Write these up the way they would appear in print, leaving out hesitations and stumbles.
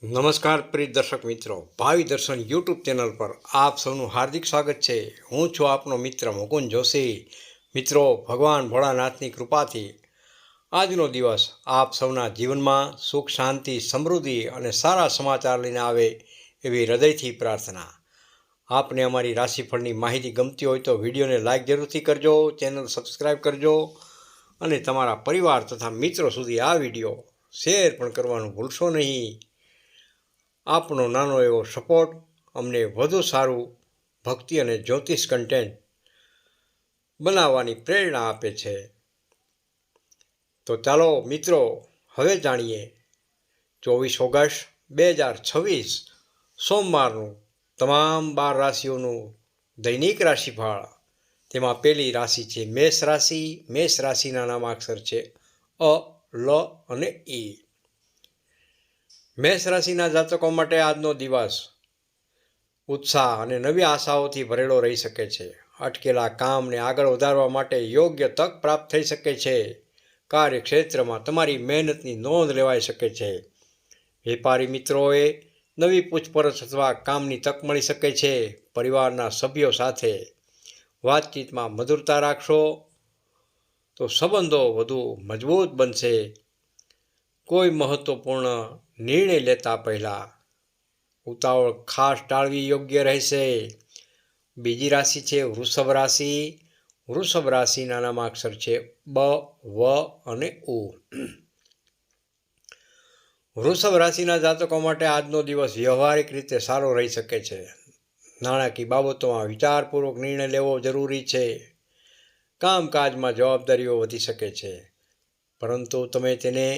નમસ્કાર પ્રિય દર્શક મિત્રો, ભાવિ દર્શન યુટ્યુબ ચેનલ પર આપ સૌનું હાર્દિક સ્વાગત છે। હું છું આપનો મિત્ર મુકુંદ જોશી। મિત્રો, ભગવાન ભોળાનાથની કૃપાથી આજનો દિવસ આપ સૌના જીવનમાં સુખ, શાંતિ, સમૃદ્ધિ અને સારા સમાચાર લઈને આવે એવી હૃદયથી પ્રાર્થના। આપને અમારી રાશિફળની માહિતી ગમતી હોય તો વિડીયોને લાઇક જરૂરથી કરજો, ચેનલ સબસ્ક્રાઈબ કરજો અને તમારા પરિવાર તથા મિત્રો સુધી આ વિડીયો શેર પણ કરવાનું ભૂલશો નહીં। આપનો નાનો એવો સપોર્ટ અમને વધુ સારું ભક્તિ અને જ્યોતિષ કન્ટેન્ટ બનાવવાની પ્રેરણા આપે છે। તો ચાલો મિત્રો, હવે જાણીએ 24 ઓગસ્ટ 2026 સોમવારનું તમામ 12 રાશિઓનું દૈનિક રાશિફળ। તેમાં પહેલી રાશિ છે મેષ રાશિ। મેષ રાશિના નામાક્ષર છે અ, લ અને ઈ। મેષ રાશિના જાતકો માટે આજનો દિવસ ઉત્સાહ અને નવી આશાઓથી ભરેલો રહી શકે છે। અટકેલા કામને આગળ વધારવા માટે યોગ્ય તક પ્રાપ્ત થઈ શકે છે। કાર્યક્ષેત્રમાં તમારી મહેનતની નોંધ લેવાઈ શકે છે। વેપારી મિત્રોએ નવી પૂછપરછ અથવા કામની તક મળી શકે છે। પરિવારના સભ્યો સાથે વાતચીતમાં મધુરતા રાખશો તો સંબંધો વધુ મજબૂત બનશે। કોઈ મહત્વપૂર્ણ નિર્ણય લેતા પહેલાં ઉતાવળ ખાસ ટાળવી યોગ્ય રહેશે। બીજી રાશિ છે વૃષભ રાશિ। વૃષભ રાશિના નામાક્ષર છે બ, વ અને ઉ। વૃષભ રાશિના જાતકો માટે આજનો દિવસ વ્યવહારિક રીતે સારો રહી શકે છે। નાણાકીય બાબતોમાં વિચારપૂર્વક નિર્ણય લેવો જરૂરી છે। કામકાજમાં જવાબદારીઓ વધી શકે છે, પરંતુ તમે તેને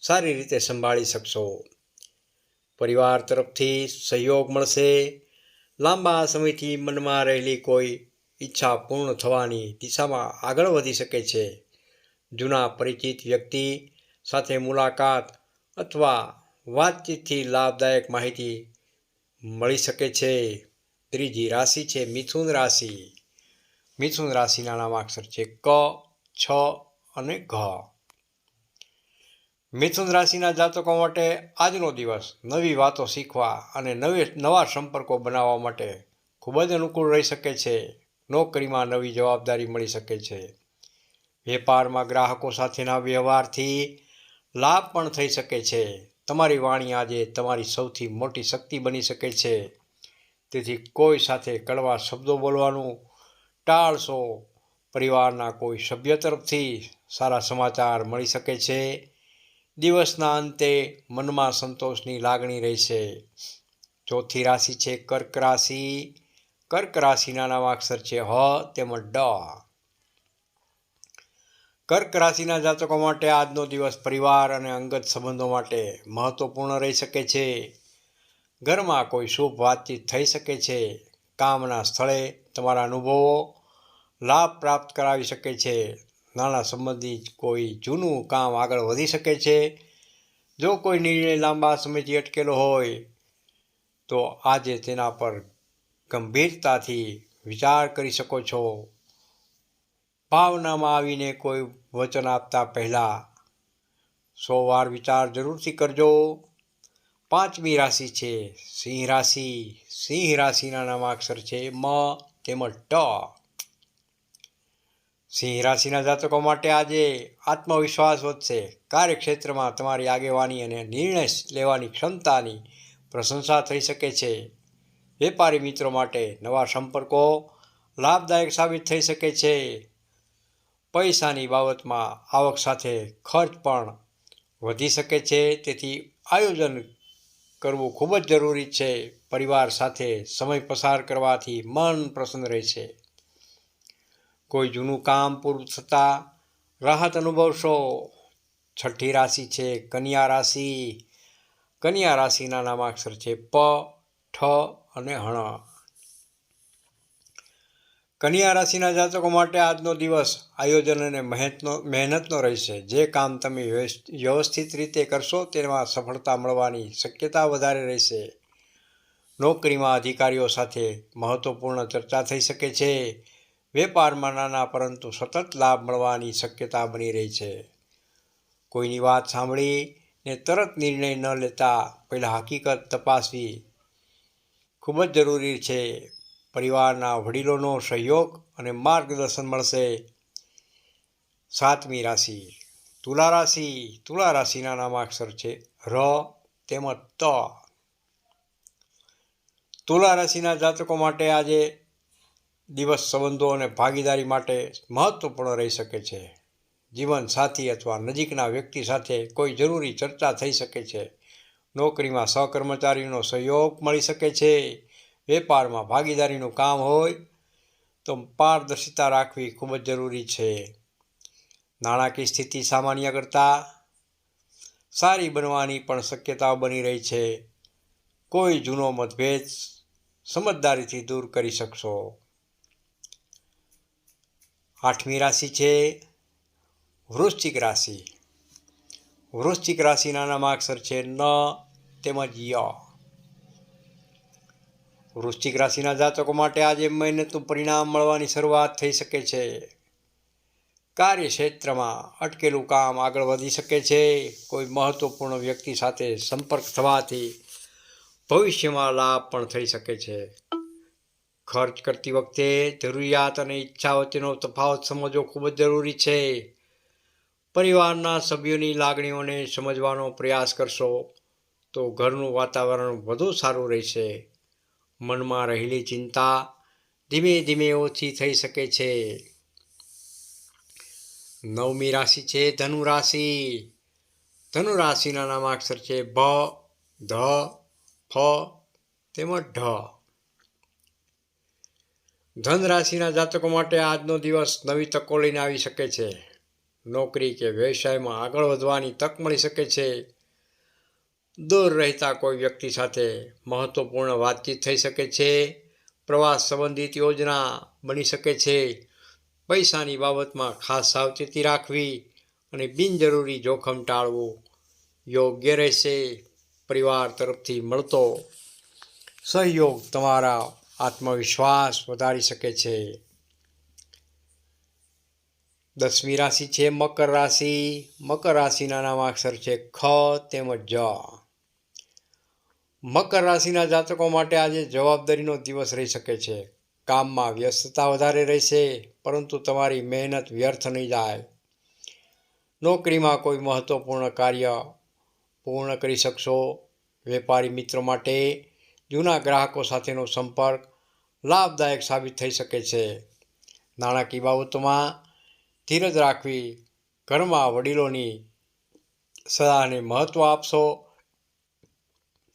સારી રીતે સંભાળી શકશો। પરિવાર તરફથી સહયોગ મળશે। લાંબા સમયથી મનમાં રહેલી કોઈ ઈચ્છા પૂર્ણ થવાની દિશામાં આગળ વધી શકે છે। જૂના પરિચિત વ્યક્તિ સાથે મુલાકાત અથવા વાતચીતથી લાભદાયક માહિતી મળી શકે છે। ત્રીજી રાશિ છે મિથુન રાશિ। મિથુન રાશિના નામાક્ષર છે ક, છ અને ઘ। મિથુન રાશિના જાતકો માટે આજનો દિવસ નવી વાતો શીખવા અને નવા સંપર્કો બનાવવા માટે ખૂબ જ અનુકૂળ રહી શકે છે। નોકરીમાં નવી જવાબદારી મળી શકે છે। વેપારમાં ગ્રાહકો સાથેના વ્યવહારથી લાભ પણ થઈ શકે છે। તમારી વાણી આજે તમારી સૌથી મોટી શક્તિ બની શકે છે, તેથી કોઈ સાથે કડવા શબ્દો બોલવાનું ટાળશો। પરિવારના કોઈ સભ્ય તરફથી સારા સમાચાર મળી શકે છે। દિવસના અંતે મનમાં સંતોષની લાગણી રહેશે। ચોથી રાશિ છે કર્ક રાશિ। કર્ક રાશિના નામાક્ષર છે હ તેમજ ડ। કર્ક રાશિના જાતકો માટે આજનો દિવસ પરિવાર અને અંગત સંબંધો માટે મહત્વપૂર્ણ રહી શકે છે। ઘરમાં કોઈ શુભ વાતચીત થઈ શકે છે। કામના સ્થળે તમારા અનુભવો લાભ પ્રાપ્ત કરાવી શકે છે। નાના સંબંધિત કોઈ જૂનું કામ આગળ વધી શકે છે। જો કોઈ નિર્ણય લાંબા સમયથી અટકેલો હોય તો આજે તેના પર ગંભીરતાથી વિચાર કરી શકો છો। ભાવનામાં આવીને કોઈ વચન આપતા પહેલાં 100 વાર વિચાર જરૂરથી કરજો। પાંચમી રાશિ છે સિંહ રાશિ। સિંહ રાશિના નામાક્ષર છે મ તેમજ ટ। સિંહ રાશિના જાતકો માટે આજે આત્મવિશ્વાસ વધશે। કાર્યક્ષેત્રમાં તમારી આગેવાની અને નિર્ણય લેવાની ક્ષમતાની પ્રશંસા થઈ શકે છે। વેપારી મિત્રો માટે નવા સંપર્કો લાભદાયક સાબિત થઈ શકે છે। પૈસાની બાબતમાં આવક સાથે ખર્ચ પણ વધી શકે છે, તેથી આયોજન કરવું ખૂબ જ જરૂરી છે। પરિવાર સાથે સમય પસાર કરવાથી મન પ્રસન્ન રહેશે। કોઈ જૂનું કામ પૂરું થતાં રાહત અનુભવશો। છઠ્ઠી રાશિ છે કન્યા રાશિ। કન્યા રાશિના નામાક્ષર છે પ, ઠ અને હણ। કન્યા રાશિના જાતકો માટે આજનો દિવસ આયોજન અને મહેનતનો રહેશે। જે કામ તમે વ્યવસ્થિત રીતે કરશો તેમાં સફળતા મળવાની શક્યતા વધારે રહેશે। નોકરીમાં અધિકારીઓ સાથે મહત્વપૂર્ણ ચર્ચા થઈ શકે છે। વેપારમાં નાના પરંતુ સતત લાભ મળવાની શક્યતા બની રહી છે। કોઈની વાત સાંભળી ને તરત નિર્ણય ન લેતા પહેલાં હકીકત તપાસવી ખૂબ જ જરૂરી છે. પરિવારના વડીલોનો સહયોગ અને માર્ગદર્શન મળશે. 7મી રાશિ તુલા રાશિ. તુલા રાશિના નામાક્ષર છે ર તેમજ ત. તુલા રાશિના જાતકો માટે આજે દિવસ સંબંધો અને ભાગીદારી માટે મહત્વપૂર્ણ રહી શકે છે. જીવન સાથી અથવા નજીકના વ્યક્તિ સાથે કોઈ જરૂરી ચર્ચા થઈ શકે છે. નોકરીમાં સહકર્મચારીનો સહયોગ મળી શકે છે. વેપારમાં ભાગીદારીનું કામ હોય તો પારદર્શિતા રાખવી ખૂબ જ જરૂરી છે. નાણાકીય સ્થિતિ સામાન્ય કરતાં સારી બનવાની પણ શક્યતાઓ બની રહી છે. કોઈ જૂનો મતભેદ સમજદારીથી દૂર કરી શકશો. 8મી રાશિ છે વૃશ્ચિક રાશિ. વૃશ્ચિક રાશિના નામાક્ષર છે ન તેમજ ય. વૃશ્ચિક રાશિના જાતકો માટે આજે મહેનતનું પરિણામ મળવાની શરૂઆત થઈ શકે છે. કાર્યક્ષેત્રમાં અટકેલું કામ આગળ વધી શકે છે. કોઈ મહત્વપૂર્ણ વ્યક્તિ સાથે સંપર્ક થવાથી ભવિષ્યમાં લાભ પણ થઈ શકે છે. ખર્ચ કરતી વખતે જરૂરિયાત અને ઈચ્છા વચ્ચેનો તફાવત સમજવો ખૂબ જ જરૂરી છે. પરિવારના સભ્યોની લાગણીઓને સમજવાનો પ્રયાસ કરશો તો ઘરનું વાતાવરણ વધુ સારું રહેશે. મનમાં રહેલી ચિંતા ધીમે ધીમે ઓછી થઈ શકે છે. 9મી રાશિ છે ધનુ રાશિ. ધનુ રાશિના નામાક્ષર છે ભ, ધ, ફ તેમજ ઢ. ધન રાશિના જાતકો માટે આજનો દિવસ નવી તકો લઈને આવી શકે છે. નોકરી કે વ્યવસાયમાં આગળ વધવાની તક મળી શકે છે. દૂર રહેતા કોઈ વ્યક્તિ સાથે મહત્વપૂર્ણ વાતચીત થઈ શકે છે. પ્રવાસ સંબંધિત યોજના બની શકે છે. પૈસાની બાબતમાં ખાસ સાવચેતી રાખવી અને બિનજરૂરી જોખમ ટાળવું યોગ્ય રહેશે. પરિવાર તરફથી મળતો સહયોગ તમારા આત્મવિશ્વાસ વધારી શકે છે. 10મી રાશિ છે મકર રાશિ. મકર રાશિના નામાક્ષર છે ખ તેમજ જ. મકર રાશિના જાતકો માટે આજે જવાબદારીનો દિવસ રહી શકે છે. કામમાં વ્યસ્તતા વધારે રહેશે, પરંતુ તમારી મહેનત વ્યર્થ નહીં જાય. નોકરીમાં કોઈ મહત્વપૂર્ણ કાર્ય પૂર્ણ કરી શકશો. વેપારી મિત્રો માટે જૂના ગ્રાહકો સાથેનો સંપર્ક લાભદાયક સાબિત થઈ શકે છે. નાણાકીય બાબતોમાં ધીરજ રાખવી. ઘરમાં વડીલોની સલાહને મહત્વ આપશો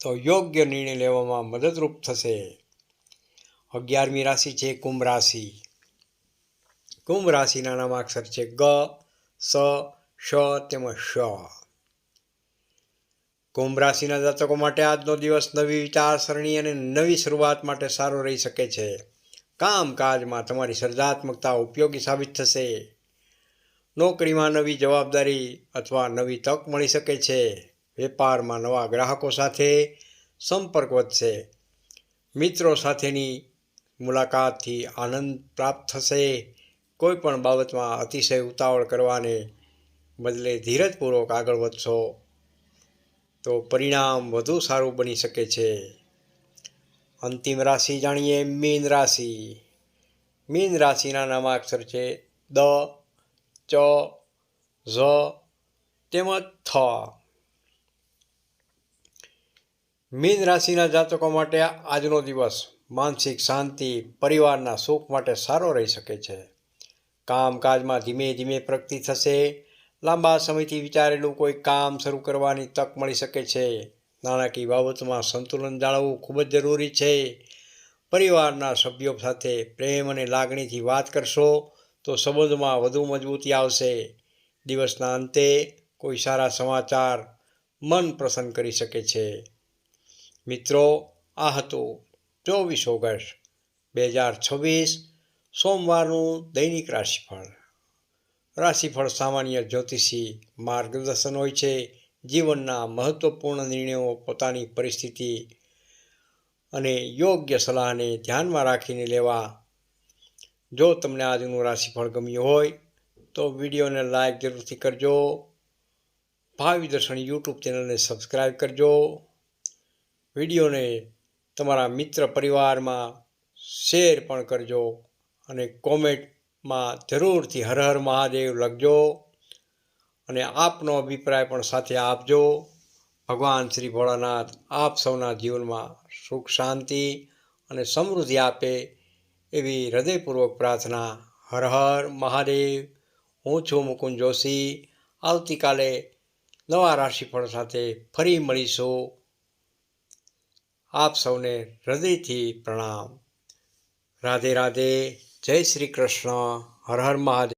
તો યોગ્ય નિર્ણય લેવામાં મદદરૂપ થશે. 11મી રાશિ છે કુંભ રાશિ. કુંભ રાશિના નામાક્ષર છે ગ, સ, શ તેમજ શ. કુંભ રાશિના જાતકો માટે આજનો દિવસ નવી વિચારસરણી અને નવી શરૂઆત માટે સારો રહી શકે છે. કામકાજમાં તમારી સર્જનાત્મકતા ઉપયોગી સાબિત થશે. નોકરીમાં નવી જવાબદારી અથવા નવી તક મળી શકે છે. વેપારમાં નવા ગ્રાહકો સાથે સંપર્ક વધશે. મિત્રો સાથેની મુલાકાતથી આનંદ પ્રાપ્ત થશે. કોઈ પણ બાબતમાં અતિશય ઉતાવળ કરવાને બદલે ધીરજપૂર્વક આગળ વધશો તો પરિણામ વધુ સારું બની શકે છે. અંતિમ રાશિ જાણીએ મીન રાશિ. મીન રાશિના નામાક્ષર છે દ, ચ, ઝ તેમજ થ. મીન રાશિના જાતકો માટે આજનો દિવસ માનસિક શાંતિ, પરિવારના સુખ માટે સારો રહી શકે છે. કામકાજમાં ધીમે ધીમે પ્રગતિ થશે. લાંબા સમયથી વિચારેલું કોઈ કામ શરૂ કરવાની તક મળી શકે છે. નાણાકીય બાબતોમાં સંતુલન જાળવવું ખૂબ જ જરૂરી છે. પરિવારના સભ્યો સાથે પ્રેમ અને લાગણીથી વાત કરશો તો સંબંધમાં વધુ મજબૂતી આવશે. દિવસના અંતે કોઈ સારા સમાચાર મન પ્રસન્ન કરી શકે છે. મિત્રો, આ હતું 24 ઓગસ્ટ 2026 સોમવારનું દૈનિક રાશિફળ. રાશિફળ સામાન્ય જ્યોતિષી માર્ગદર્શન હોય છે. જીવનના મહત્વપૂર્ણ નિર્ણયો પોતાની પરિસ્થિતિ અને યોગ્ય સલાહને ધ્યાનમાં રાખીને લેવા. જો તમને આજનું રાશિફળ ગમ્યું હોય તો વિડીયોને લાઈક જરૂરથી કરજો. ભાવિ દર્શન યુટ્યુબ ચેનલને સબસ્ક્રાઈબ કરજો. વિડીયોને તમારા મિત્ર પરિવારમાં શેર પણ કરજો અને કોમેન્ટમાં જરૂરથી હર હર મહાદેવ લખજો અને આપનો અભિપ્રાય પણ સાથે આપજો. ભગવાન શ્રી ભોળાનાથ આપ સૌના જીવનમાં સુખ શાંતિ અને સમૃદ્ધિ આપે એવી હૃદયપૂર્વક પ્રાર્થના. હર હર મહાદેવ. હું છું મુકુંદ જોશી. આવતીકાલે નવા રાશિફળ સાથે ફરી મળીશું. આપ સૌને હૃદયથી પ્રણામ. રાધે રાધે. જય શ્રી કૃષ્ણ. હર હર મહાદેવ.